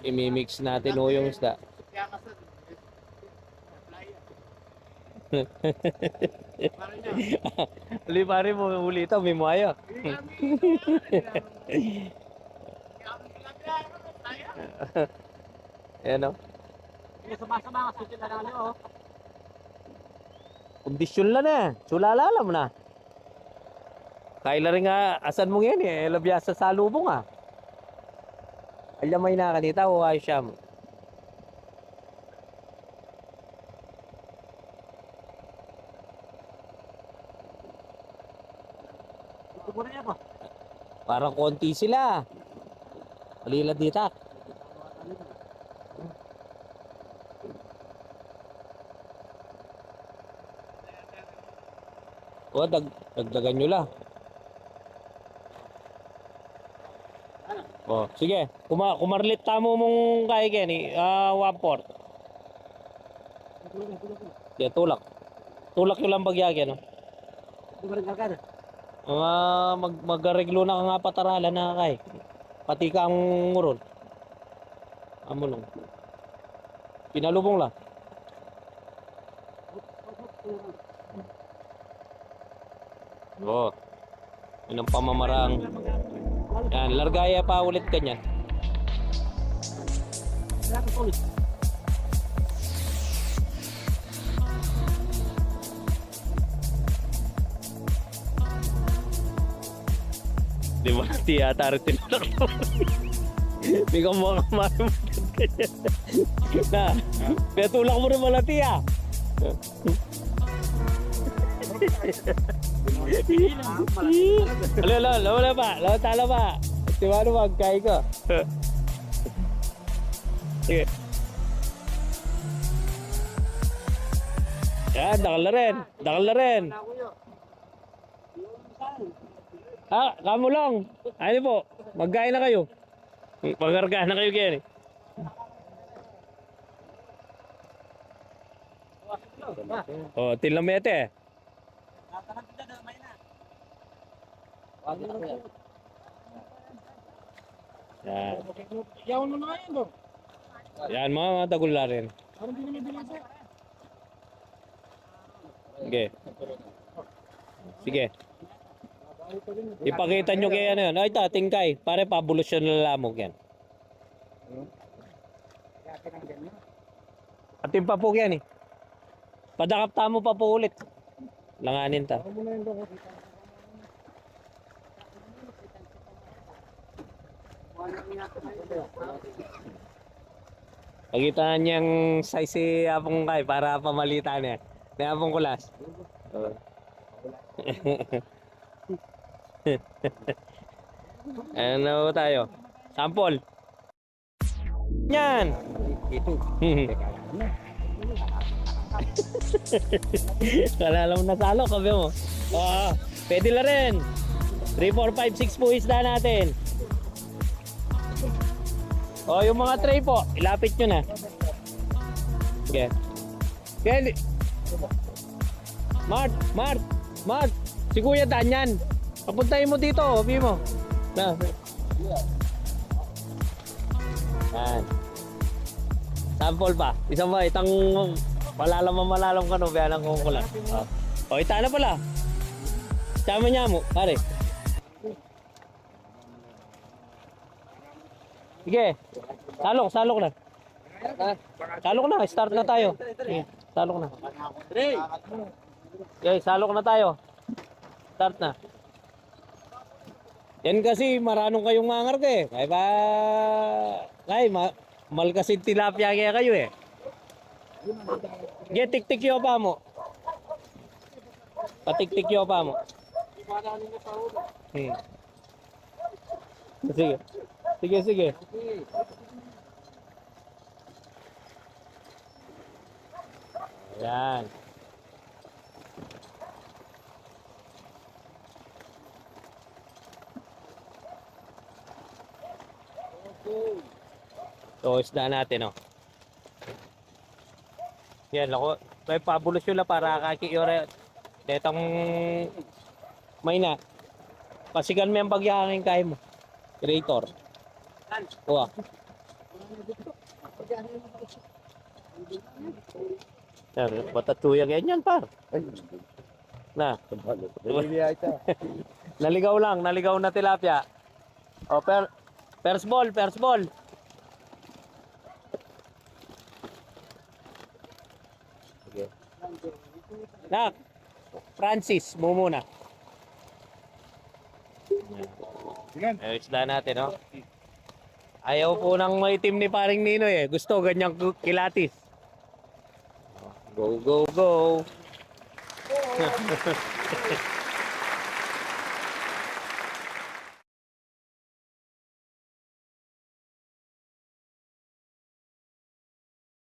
Imimix natin o yung isda. Uli pare mo, uli ito, may muaya. Ayan o. Sama-sama, susunod na lang oh. Kondisyon lang eh. Sulala alam na. Kaila rin nga, asan mo yan eh. Labiyasa sa lubong ah. Alam may na kanita o ayos siya mo. Parang konti sila. Malilad dita. O, dagdagan nyo lang. O, sige. Kumarlit tamo mong kaya Kenny. 1/4. Yeah, tulak. Tulak yung lang bagyagyan, no? Mag-reglo na ka nga pataralan na kay. Pati ka ang ngurol. Amulong. Pinalubong lang. Oo. Yun ang pamamarang. Yan, largaya pa ulit ganyan. Di ba? Tiyata rin tinularo. Hindi ka mga kamarimutad ganyan. Na, kaya tulak mo rin wala tiya. Wala pa. Tala pa. Tiwano magkay ko. Sige. Yan, dakal na rin. Kamu lang. Ano po? Magkain na kayo. Magarga na kayo kaya. Oh, tilamete. Yan. Yawan mo na ngayon, bro. Yan, mga tagula rin. Parang hindi naman binasa. Sige. Sige. Ipakita nyo kaya ano yun. Ay, tingkay. Pare, pabulos yun na lamog yan. Atin pa po yan eh. Padakap tamo pa po ulit. Langanin ta. Pagitan niyang size si Apong Kay para pamalita niya. Ni Apong Kulas. Ano tayo? Sample. Yan. Kala mo nasalo, kabi mo. Pwede na rin. 3, 4, 5, 6 po isda natin. Yung mga tray po, ilapit nyo na. Okay. Okay. Mart. Si Kuya Danyan. Papuntahin mo dito, sabi mo. Na. Yan. Sample pa. Isang ba, itang malalam ka no, biyanang kong kulat. Ita na pala. Sama niya mo, pare. Sige. Salok na. Salok na, start na tayo. Sige, salok na. Okay, salok na tayo. Start na. Yan kasi maranong kayong mangarga eh. Kaya ba... malkasin tilapia kaya kayo eh. Sige, tik-tik yung pa mo. Patik-tik yung pa mo. Sige. Ayan. So, isda natin, oh. Yan, lako. May pabulos yun lang para kakiore. Detang may na. Pasigan mo yung pagyangin kaya mo. Creator. Uwa. Yan, matatuya ganyan par. Na. Naligaw na tilapia. O, first ball. Sige. Nak, Francis, mo muna. Yan. Ay, isda natin, no? Ayaw po ng maitim ni paring Ninoy eh. Gusto ganyang kilatis. Go, go, go.